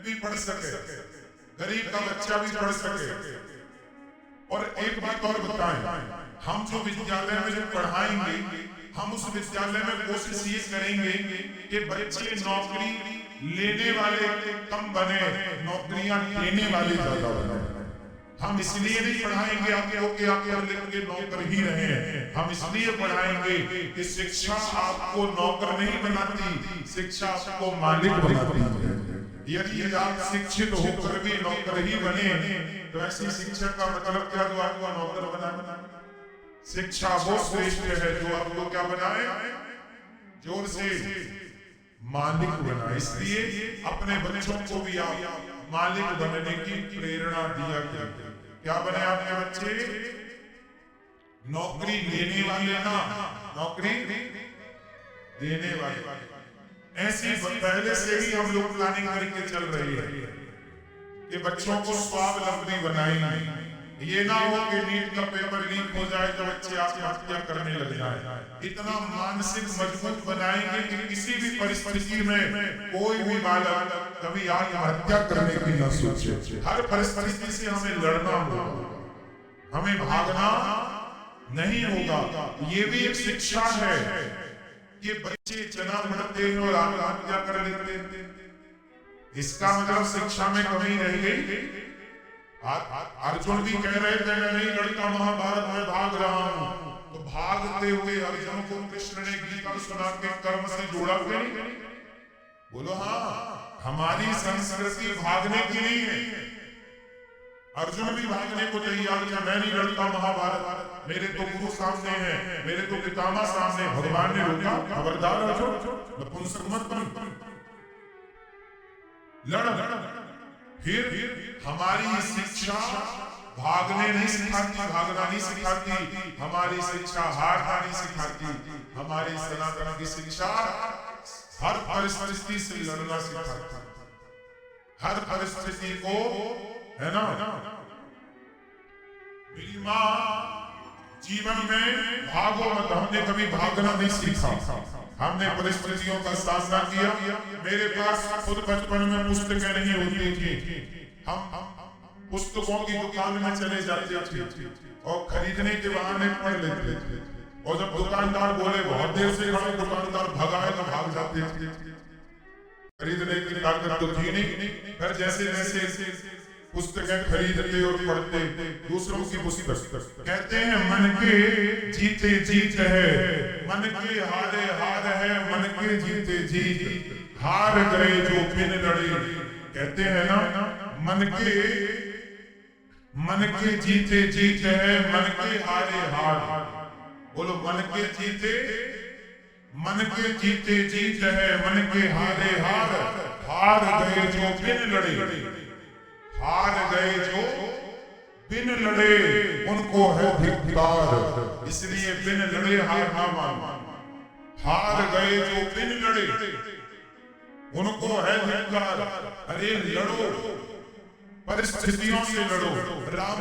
भी पढ़ सके, गरीब का बच्चा भी पढ़ सके। और एक बात और बताएं, हम जो विद्यालय में जो पढ़ाएंगे, हम उस विद्यालय में कोशिश ये करेंगे कि बच्चे नौकरी लेने वाले कम बने, नौकरियां देने वाले ज्यादा बने। हम इसलिए नहीं पढ़ाएंगे आपको कि आप पढ़ लिख के नौकर ही रहे, हम इसलिए पढ़ाएंगे कि शिक्षा आपको नौकर नहीं बनाती, शिक्षा आपको मालिक बनाती है। यदि आप शिक्षित होकर भी नौकर ही बने तो ऐसी शिक्षा का मतलब क्या, जो आपको नौकर बनाए? शिक्षा वो श्रेष्ठ है जो आपको क्या बनाए? जोर से मालिक बनाए। इसलिए अपने बच्चों को भी आप मालिक बनने की प्रेरणा दिया करते। क्या बने आपके बच्चे? नौकरी लेने वाले ना, नौकरी देने वाले। ऐसी पहले से ही हम लोग प्लानिंग करके चल रही है कि बच्चों को स्वावलंबी बनाएंगे। ये ना हो कि नीट का पेपर लीक हो जाए तो बच्चे आत्महत्या करने लग जाए। इतना मानसिक मजबूत बनाएंगे कि किसी भी परिस्थिति में कोई भी बालक कभी आत्महत्या करने की न सोचे। हर परिस्थिति से हमें लड़ना होगा, हमें भागना नहीं होगा। ये भी एक शिक्षा है कि बच्चे जन्म लेते हैं और आत्महत्या कर लेते हैं। इसका मतलब शिक्षा में कमी रह गई। अर्जुन भी कह रहे थे मैं नहीं लड़का महाभारत में भाग रहा हूं, तो भागते हुए अर्जुन को कृष्ण ने गीता सुना के कर्म से जोड़ा हुआ नहीं? बोलो हाँ, हमारी संस्कृति भागने की नहीं है। अर्जुन भी भागने को तैयार था, मैं नहीं लड़ता महाभारत, मेरे तो गुरु सामने हैं, मेरे तो पितामह सामने। भगवान ने रोका, खबरदार अर्जुन, नपुंसक मत बन, लड़। फिर हमारी शिक्षा भागने नहीं सिखाती, भागना नहीं सिखाती, हमारी शिक्षा हारना नहीं सिखाती। हमारी सनातन की शिक्षा हर परिस्थिति से लड़ना सिखाती, हर परिस्थिति को, है ना। मेरी माँ जीवन में भागो मत, हमने कभी भागना नहीं सीखा, हमने परिस्थितियों का सामना किया। मेरे पास खुद बचपन में पुस्तकें नहीं होती थी, हम पुस्तकों की दुकान में चले जाते थे और खरीदने के बहाने पढ़ लेते थे। और जब दुकानदार बोले बहुत देर से खड़े, दुकानदार भगाए तो भाग जाते थे। खरीदने की ताकत तो थी नहीं। फिर जैसे जैसे पुस्तकें खरीदते और पढ़ते, दूसरों की पुस्तक, कहते हैं मन के जीते जीत है, मन के हारे हार है, मन के जीते जीत, हार गए जो बिन लड़े। कहते हैं ना, मन के जीते जीत है, मन के हारे हार। बोलो मन के जीते जीत है, मन के हारे हार, हार गए जो बिन लड़े, हार गए जो बिन लड़े उनको है धिक्कार। इसलिए बिन लड़े हार ना मान, हार गए जो बिन लड़े उनको है धिक्कार। अरे लड़ो, परिस्थितियों से लड़ो। राम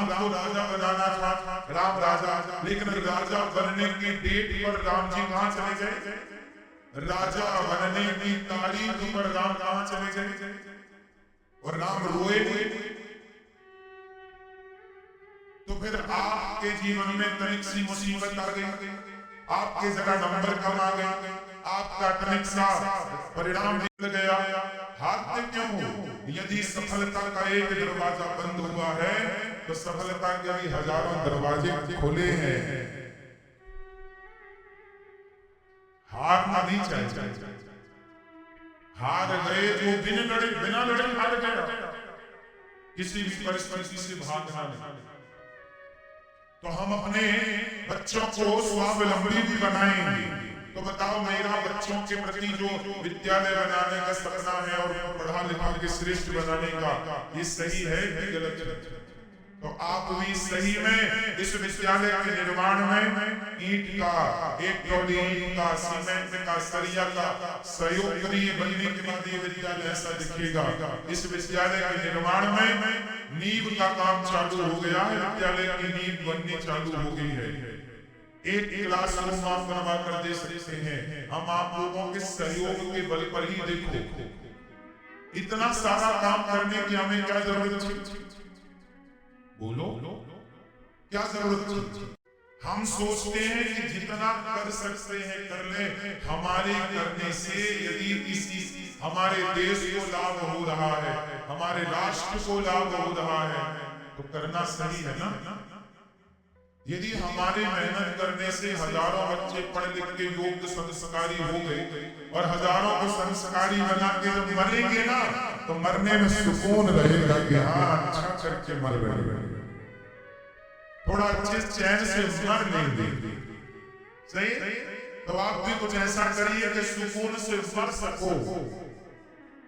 को राजा बनाना था, राम राजा, लेकिन राजा बनने की डेट पर राम जी कहां चले गए? राजा बनने की तारीख पर राम कहां चले गए? और राम रोए नहीं। तो फिर आपके जीवन में तनिक सी मुसीबत आ गई, आपके जरा नंबर कम आ गए, आपका तनिक सा परिणाम निकल गया, हाथ में क्यों हो? यदि सफलता का एक दरवाजा बंद हुआ है तो सफलता के भी हजारों दरवाजे खुले हैं। हारना नहीं चाहिए। हार गए जो बिन लड़े, बिना लड़े हार गया। किसी भी परिस्थिति से भागना नहीं। तो हम अपने बच्चों को स्वावलंबी भी बनाएंगे। तो बताओ, मेरा बच्चों के प्रति जो विद्यालय बनाने का सपना है और पढ़ा लिखा के श्रेष्ठ बनाने का, ये सही है कि गलत? तो आप भी सही में इस विद्यालय के निर्माण में ईंट का, एक ट्रॉली ईंट का, सीमेंट का, सरिया का सहयोग करिए। बनने के बाद ये विद्यालय ऐसा दिखेगा। इस विद्यालय के निर्माण में नींव का काम चालू हो गया है, विद्यालय की नींव बननी चालू हो गई है। एक क्लासरूम आप बनवा कर दे सकते हैं। हम आप लोगों के सहयोग के बल पर ही देखो, इतना सारा काम करने की हमें क्या जरूरत थी? बोलो, क्या जरूरत थी? हम सोचते हैं कि जितना कर सकते हैं कर ले। हमारे करने से यदि किसी हमारे देश को लाभ हो रहा है, हमारे राष्ट्र को लाभ हो रहा है, तो करना सही है ना? यदि हमारे मेहनत करने से हजारों बच्चे पढ़ लिख के योग्य संस्कारी हो गए और हजारों को संस्कारी बना के जब मरेंगे ना, तो मरने में सुकून रहेगा कि हाँ अच्छा करके मर रहे हैं, थोड़ा अच्छे चैन से मर लेंगे। सही? तो आप भी कुछ ऐसा करिए कि सुकून से मर सको,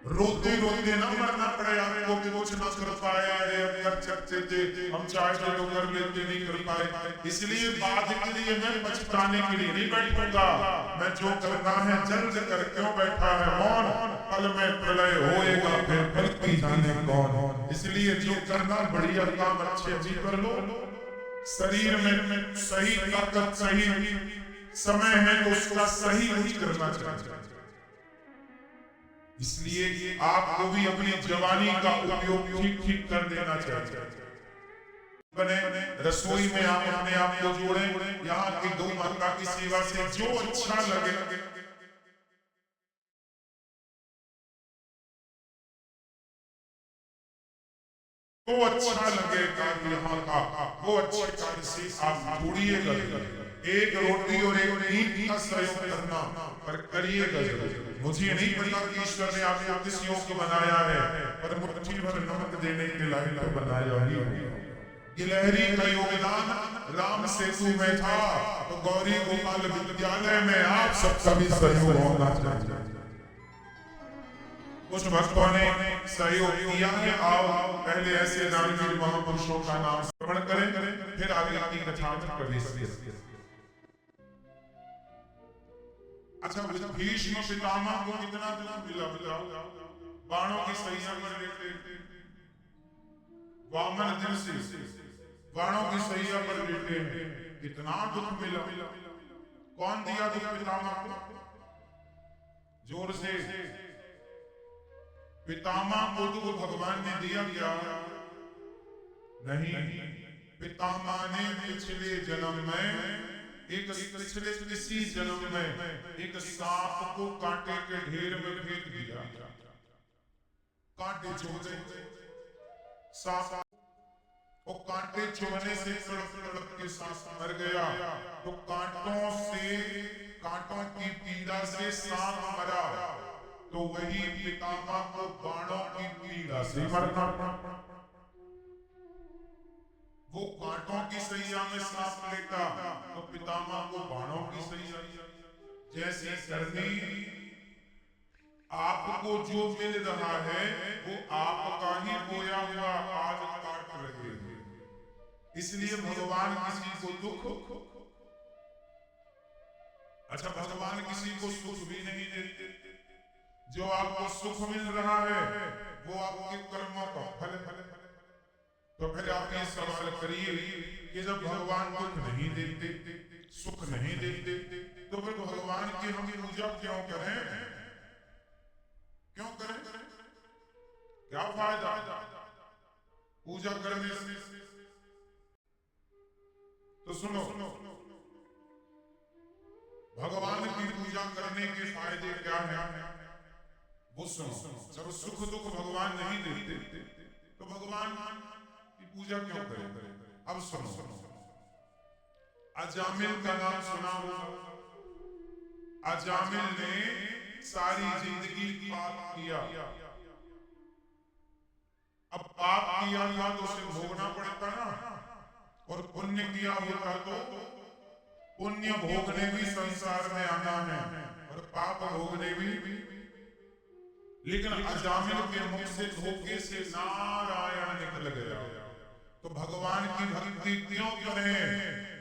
रोते रोते ना मरना पड़े आपको कि कुछ ना कर पाए, अरे अब कर सकते थे, हम चाहते तो कर लेते, नहीं कर पाए। इसलिए बाद के लिए मैं पछताने के लिए नहीं बैठूंगा। मैं जो करना है जल्द कर क्यों बैठा है मौन, पल में प्रलय होएगा फिर पल की जाने कौन। इसलिए जो करना बढ़िया काम अच्छे अच्छी कर लो। शरीर में सही ताकत सही समय है तो उसका सही यूज करना चाहिए। इसलिए आपको भी अपनी जवानी का उपयोग ठीक ठीक कर देना चाहिए। बने रसोई में आप अपने आप को जोड़े, यहाँ की गौ माता की सेवा से जो अच्छा लगे तो अच्छा लगेगा कि यहाँ का वो अच्छे कार्य से आप जुड़िएगा। एक रोटी और एक ईंट का सहयोग करना, पर करिएगा जरूर। मुझे नहीं पता कि ईश्वर ने आपको किस योग को बनाया है, पर मुट्ठी भर नमक देने के लायक तो बनाया ही। गिलहरी का योगदान राम सेतु में था, तो गौरी गोपाल विद्यालय में आप सबका भी सहयोग होना चाहिए। कुछ भक्तों ने सहयोग किया है। आओ पहले ऐसे दानवीर महापुरुषों का नाम स्मरण करें, फिर आगे की कथा में प्रवेश करें। अच्छा, भीष्म पितामह को कितना दुख मिला बताओ? बाणों की सैया पर लेटे, वामन दिन से बाणों की सैया पर लेटे हैं, कितना दुख मिला। कौन दिया दुख पितामह को? जोर से। पितामह को तो भगवान ने दिया क्या? नहीं, पितामह ने पिछले जन्म में पिछले किसी जन्म में एक सांप को कांटे के ढेर में फेंक दिया। कांटे चुभे, सांप और कांटे चुभने से तड़प के सांप मर गया। तो कांटों की पीड़ा से सांप मरा, तो वही पितामह को बाणों की पीड़ा से मरना। वो कांटों की सैया में सांप लेटा, तो पितामह को बाणों की सैया। जैसे करनी आपको जो मिल रहा है वो आपका ही बोया हुआ आज काट रहे हैं। इसलिए भगवान किसी को दुख, अच्छा भगवान किसी को सुख भी नहीं देते। जो आपको सुख मिल रहा है वो आपके कर्मों का फल है। तो फिर आप ये सवाल करिए कि जब भगवान दुख नहीं देते, सुख नहीं देते, तो फिर भगवान की हम पूजा क्यों करें? क्यों करें? क्या फायदा पूजा करने से? तो सुनो, भगवान की पूजा करने के फायदे क्या हैं वो सुनो। जब सुख दुख भगवान नहीं देते तो भगवान की पूजा क्यों करें? अब सुनो, अजामिल का नाम सुना होगा। अजामिल ने सारी जिंदगी पाप किया। अब पाप किया था तो उसे भोगना पड़ता ना, और पुण्य किया होता तो पुण्य भोगने भी संसार में आना है और पाप भोगने भी। लेकिन अजामिल के मुख से धोखे से नारायण निकल गया। तो भगवान की भक्ति क्यों करें?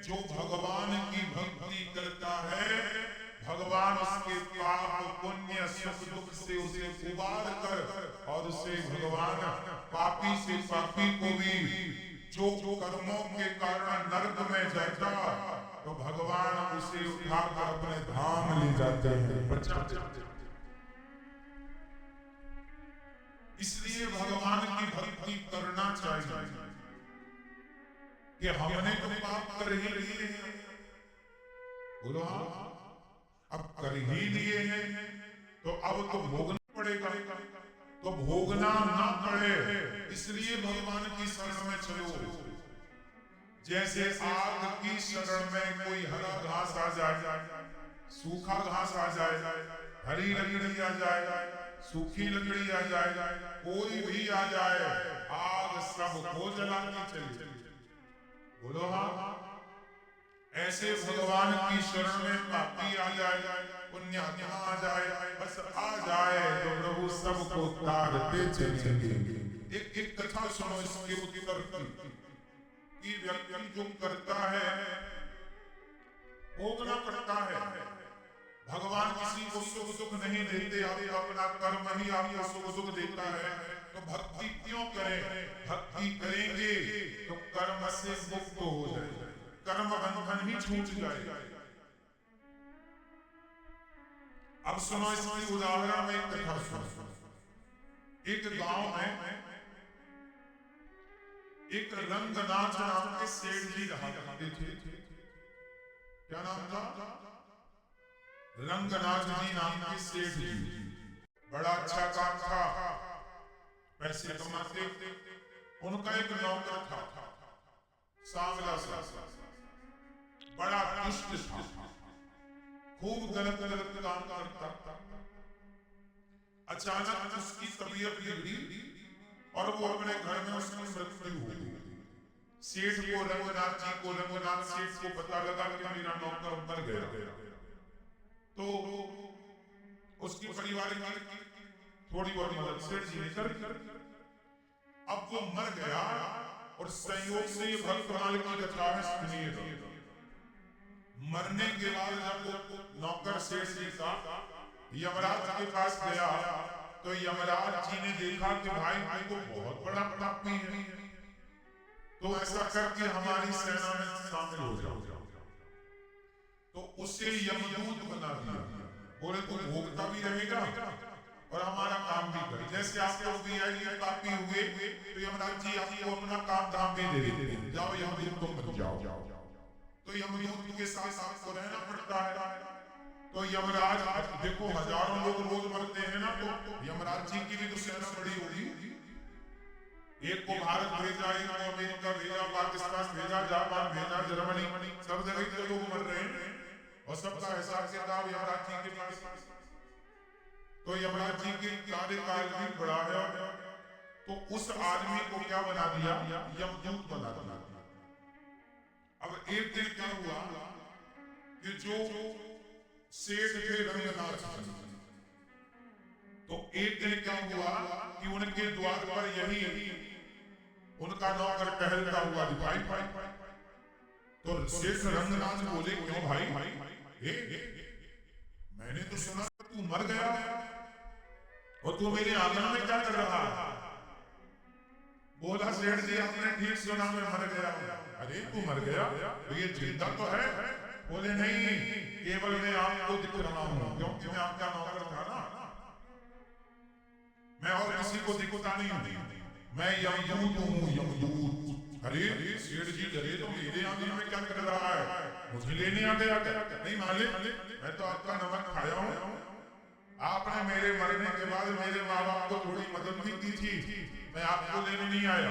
जो भगवान की भक्ति करता है, भगवान उसके पाप पुण्य सुख दुख से उसे उबार कर, और उसे भगवान पापी से पापी को भी जो कर्मों के कारण नरक में जाता, तो भगवान उसे उठाकर अपने धाम ले जाते हैं। इसलिए भगवान की भक्ति करना चाहिए कि हमने तो पाप कर ही लिए हैं, बोलो हाँ, अब कर ही लिए हैं तो अब तो भोगना पड़ेगा, तो भोगना ना पड़े इसलिए भगवान की शरण में चलो। जैसे आग की शरण में कोई हरा घास आ जाए, सूखा घास आ जाए, हरी लकड़ी आ जाए, सूखी लकड़ी आ जाए, कोई भी आ जाए, आग सबको जलाती चली, बोलो हाँ। ऐसे भगवान की शरण में पापी आ जाए, पुण्यात्मा आ जाए, बस आ जाए तो प्रभु सबको तारते चलेंगे। एक कथा सुनो इसके उत्तर की। व्यक्ति जो करता है भोगना पड़ता है, भगवान किसी को सुख दुख नहीं देते, अपना कर्म ही आपको सुख दुख देता है। तो भक्ति क्यों करें? भक्ति करेंगे तो कर्म से मुक्त हो जाए, कर्म बंधन ही छूट जाए। अब सुनो इसकी उदाहरण में एक कथा सुनो। एक गांव में एक रंगनाथ नाम के सेठ जी रहा करते थे। क्या नाम था? रंगनाथ जी नाम के सेठ जी। बड़ा अच्छा काम था, पैसे कमाते। उनका एक नौकर था, सांवला सा, बड़ा दुष्ट था, खूब गलत गलत काम करता था। अचानक उसकी तबीयत बिगड़ी और वो अपने घर में उसकी मृत्यु हो गई। सेठ को रंगनाथ जी को रंगनाथ सेठ को पता लगा कि मेरा नौकर मर गया, तो उसकी परिवार की थोड़ी बहुत मदद सेठ जी ने कर। अब वो मर गया और संयोग से ये भक्तमाल की कथा है, सुनिए। मरने के बाद जब नौकर सेठ जी का यमराज के पास गया तो यमराज जी ने देखा कि भाई तो बहुत बड़ा पापी है, तो ऐसा करके हमारी सेना में शामिल हो जाओ। तो उसे यमदूत बना दिया। बोले तो भोगता भी रहेगा और हमारा काम भी करे। जैसे आप लोग भी आइए पापी हुए तो यमराज जी आपको अपना काम धाम भी दे देते, जाओ यमदूत तुम बन जाओ। तो यमदूत के साथ आपको रहना पड़ता है। तो यमराज, देखो हजारों लोग रोज मरते हैं ना, तो यमराज जी की भी तो सेना बड़ी होगी। एक को भारत भेजा, एक को अमेरिका भेजा, पाकिस्तान भेजा, जापान भेजा, जर्मनी, सब जगह के लोग मर रहे हैं और सबका हिसाब किताब यमराज जी के पास। तो यमराज जी के कार्यकाल भी बड़ा है, तो उस आदमी को क्या बना दिया? यमदूत बना दिया। अब एक दिन क्या हुआ कि जो सेठ थे रंगनाथ, तो एक दिन क्या हुआ कि उनके द्वार पर यही उनका नौकर टहलता हुआ दिखाई। तो सेठ रंगनाथ बोले, क्यों भाई? मैंने तो सुना तू मर गया और तू मेरे आंगन में क्या कर रहा है? बोला, सेठ जी आपने ठीक सुना, मैं मर गया। अरे तू मर गया तो ये जिंदा तो है? बोले नहीं, केवल मैं आपको दिख रहा हूं क्योंकि मैं आपका नौकर था ना, मैं और किसी को दिखता नहीं हूं, मैं यमदूत हूं, यमदूत। अरे सेठ जी डरे, तो मेरे आंगन में क्या कर रहा है? मुझे लेने आ गया क्या? नहीं मालिक, मैं तो आपका नमक खाया हूं, आपने मेरे मरने के बाद मेरे माँ बाप को थोड़ी मदद भी की थी, मैं आपको लेने नहीं आया।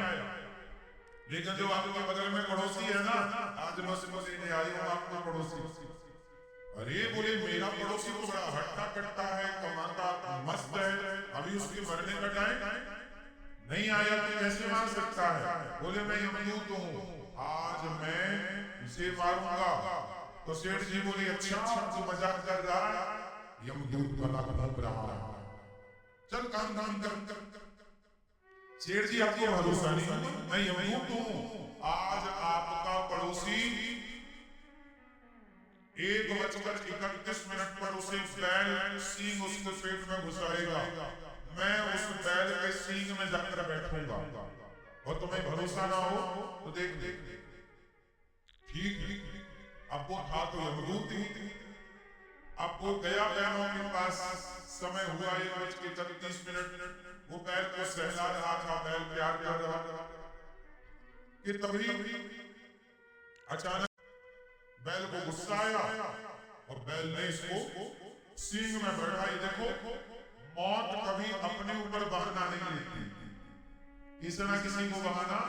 लेकिन जो आपके बगल में पड़ोसी है ना, आज मैं उसको लेने आई हूँ, आपका पड़ोसी। अरे बोले, मेरा पड़ोसी तो बड़ा हट्टा कट्टा है, कमाता मस्त है, अभी उसके मरने का टाइम नहीं आया तो कैसे मार सकता है? बोले, मैं यमदूत हूँ, आज मैं इसे मारूंगा। तो सेठ जी बोले, अच्छा तू मजाक कर रहा है? यमदूत बना घूम रहा है, चल काम धाम कर। सेठ जी आपको भरोसा नहीं? मैं यमदूत हूं, आज आपका पड़ोसी 1:31 पर उसे बैल सींग उसके पेट में घुसाएगा, मैं उस बैल के सींग में जाकर बैठूंगा और तुम्हें भरोसा ना हो तो देख। ठीक, अब वो था तो यमदूत ही। अब वो गया बहनों के पास, समय हुआ 1:31। वो बैल को सहला रहा था, बैल प्यार कर रहा था कि तभी अचानक बैल को गुस्सा आया और बैल ने इसको सींग में बढ़ाई। देखो, मौत कभी अपने ऊपर बहाना नहीं लेती, किसी ना किसी को बहाना।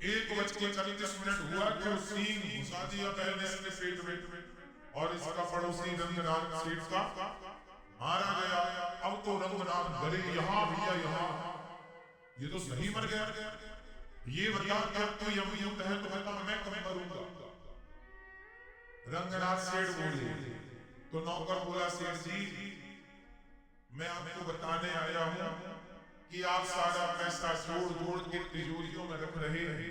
1:31 हुआ कि सींग घुसा दिया बैल ने इसके पेट में और इसका पड़ोसी रंगनाथ सेठ का मारा गया। अब तो रंगनाथ डरे, यहाँ भैया यहाँ, ये तो सही मर गया। ये बता क्या तो यमयूत है तो बता मैं कब मरूंगा। रंगनाथ सेठ बोले तो नौकर बोला, सेठ जी मैं आपको बताने आया हूं कि आप सारा पैसा जोड़ के तिजोरियों में रख रहे हैं,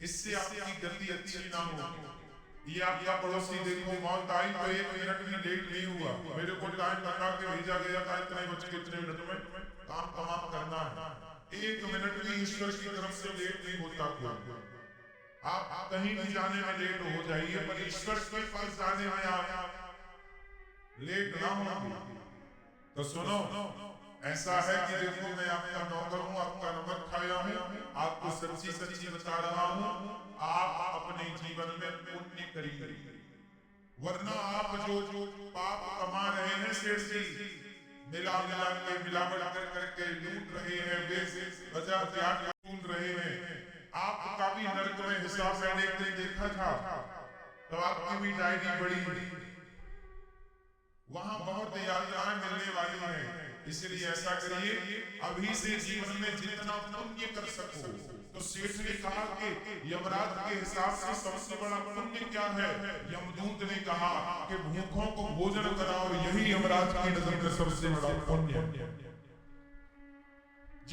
इससे आपकी गति अच्छी ना हो। ये आपका पड़ोसी देखो मौत आई तो 1 मिनट भी लेट नहीं हुआ, मेरे को टाइम बता के भेजा गया था इतने बज के इतने मिनट में काम तमाम करना है। 1 मिनट भी ईश्वर की तरफ से लेट नहीं होता कोई। आप कहीं भी जाने में लेट हो जाइए पर ईश्वर के पास जाने में आप लेट ना हो। तो सुनो, ऐसा है कि देखो मैं आपका नौकर हूं, आपका नमक खाया हूं, आपको सच्ची सच्ची बता रहा हूं, आप अपने जीवन में पुण्य करिए, वरना आप जो पाप कमा रहे हैं सेठ जी, मिलावट करके लूट रहे हैं, बेवजह त्याग लूट रहे हैं। आपका भी नरक में हिसाब मैंने एक दिन देखा था, तो आपकी भी डायरी बड़ी, वहां बहुत यात्राएं मिलने वाली हैं। इसलिए ऐसा करिए, अभी से जीवन में जितना पुण्य कर सको। तो सेठ ने कहा कि यमराज के हिसाब से सबसे बड़ा पुण्य क्या है? यमदूत ने कहा कि भूखों को भोजन कराओ, यही यमराज की नजर में सबसे बड़ा पुण्य।